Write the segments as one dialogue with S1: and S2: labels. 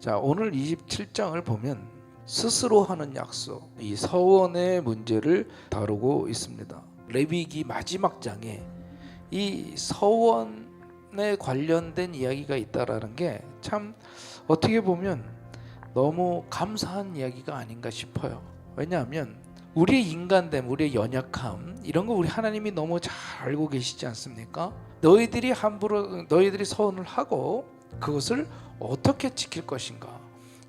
S1: 자, 오늘 27장을 보면 스스로 하는 약속, 이 서원의 문제를 다루고 있습니다. 레위기 마지막 장에 이 서원에 관련된 이야기가 있다라는 게 참 어떻게 보면 너무 감사한 이야기가 아닌가 싶어요. 왜냐하면 우리의 인간됨, 우리의 연약함, 이런 거 우리 하나님이 너무 잘 알고 계시지 않습니까? 너희들이 서원을 하고 그것을 어떻게 지킬 것인가,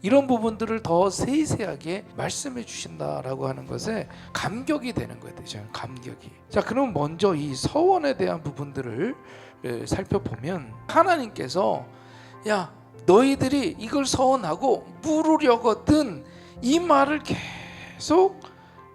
S1: 이런 부분들을 더 세세하게 말씀해 주신다라고 하는 것에 감격이 되는 거예요. 저는 감격이. 자, 그럼 먼저 이 서원에 대한 부분들을 살펴보면, 하나님께서 야, 너희들이 이걸 서원하고 물으려거든, 이 말을 계속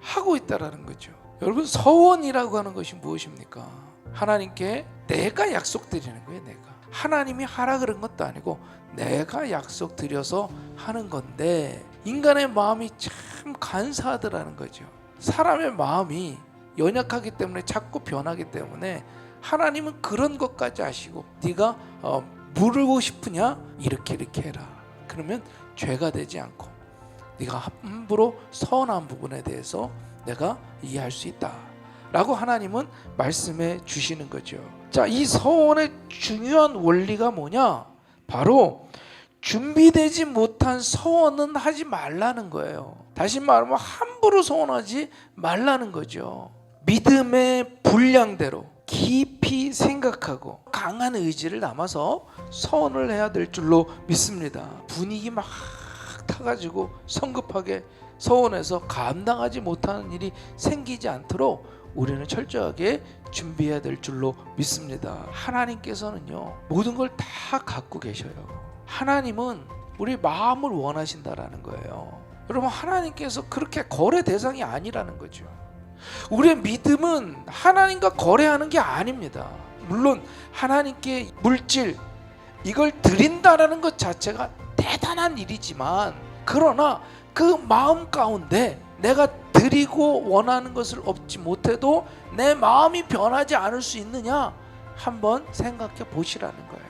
S1: 하고 있다라는 거죠. 여러분, 서원이라고 하는 것이 무엇입니까? 하나님께 내가 약속드리는 거예요. 내가 하나님이 하라 그런 것도 아니고 내가 약속드려서 하는 건데, 인간의 마음이 참 간사하더라는 거죠. 사람의 마음이 연약하기 때문에 자꾸 변하기 때문에 하나님은 그런 것까지 아시고, 네가 물고 싶으냐? 이렇게 해라. 그러면 죄가 되지 않고 네가 함부로 서운한 부분에 대해서 내가 이해할 수 있다 라고 하나님은 말씀해 주시는 거죠. 자, 이 서원의 중요한 원리가 뭐냐? 바로 준비되지 못한 서원은 하지 말라는 거예요. 다시 말하면 함부로 서원하지 말라는 거죠. 믿음의 분량대로 깊이 생각하고 강한 의지를 담아서 서원을 해야 될 줄로 믿습니다. 분위기 막 타가지고 성급하게 서원해서 감당하지 못하는 일이 생기지 않도록 우리는 철저하게 준비해야 될 줄로 믿습니다. 하나님께서는요, 모든 걸 다 갖고 계셔요. 하나님은 우리 마음을 원하신다라는 거예요. 여러분, 하나님께서 그렇게 거래 대상이 아니라는 거죠. 우리의 믿음은 하나님과 거래하는 게 아닙니다. 물론 하나님께 물질, 이걸 드린다라는 것 자체가 대단한 일이지만, 그러나 그 마음 가운데 내가 드리고 원하는 것을 얻지 못해도 내 마음이 변하지 않을 수 있느냐, 한번 생각해 보시라는 거예요.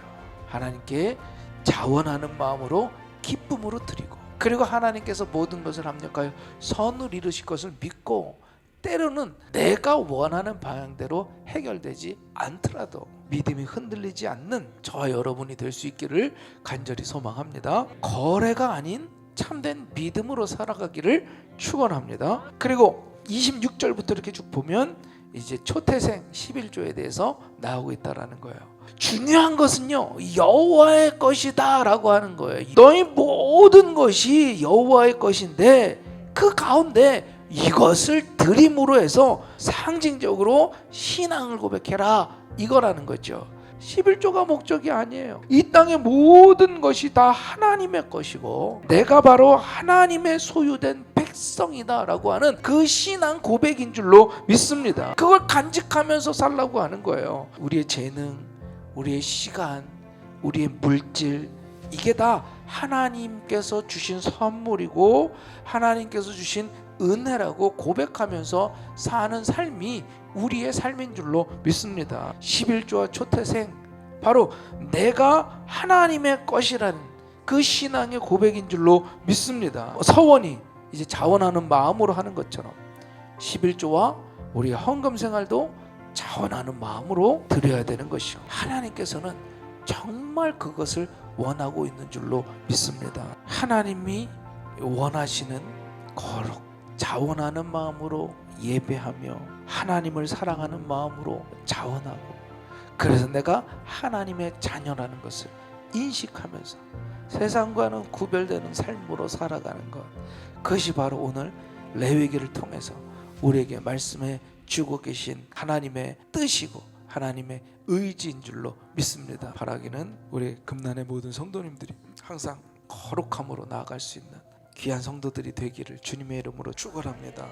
S1: 하나님께 자원하는 마음으로 기쁨으로 드리고, 그리고 하나님께서 모든 것을 합력하여 선을 이루실 것을 믿고, 때로는 내가 원하는 방향대로 해결되지 않더라도 믿음이 흔들리지 않는 저와 여러분이 될 수 있기를 간절히 소망합니다. 거래가 아닌 참된 믿음으로 살아가기를 축원합니다. 그리고 26절부터 이렇게 쭉 보면 이제 초태생 11조에 대해서 나오고 있다라는 거예요. 중요한 것은요, 여호와의 것이다 라고 하는 거예요. 너희 모든 것이 여호와의 것인데 그 가운데 이것을 드림으로 해서 상징적으로 신앙을 고백해라, 이거라는 거죠. 11조가 목적이 아니에요. 이 땅의 모든 것이 다 하나님의 것이고 내가 바로 하나님의 소유된 백성이다 라고 하는 그 신앙 고백인 줄로 믿습니다. 그걸 간직하면서 살라고 하는 거예요. 우리의 재능, 우리의 시간, 우리의 물질, 이게 다 하나님께서 주신 선물이고 하나님께서 주신 은혜라고 고백하면서 사는 삶이 우리의 삶인 줄로 믿습니다. 11조와 초태생, 바로 내가 하나님의 것이라는 그 신앙의 고백인 줄로 믿습니다. 서원이 이제 자원하는 마음으로 하는 것처럼 11조와 우리의 헌금 생활도 자원하는 마음으로 드려야 되는 것이고, 하나님께서는 정말 그것을 원하고 있는 줄로 믿습니다. 하나님이 원하시는 거룩, 자원하는 마음으로 예배하며 하나님을 사랑하는 마음으로 자원하고, 그래서 내가 하나님의 자녀라는 것을 인식하면서 세상과는 구별되는 삶으로 살아가는 것, 그것이 바로 오늘 레위기를 통해서 우리에게 말씀해 주고 계신 하나님의 뜻이고 하나님의 의지인 줄로 믿습니다. 바라기는 우리 금난의 모든 성도님들이 항상 거룩함으로 나아갈 수 있는 귀한 성도들이 되기를 주님의 이름으로 축원합니다.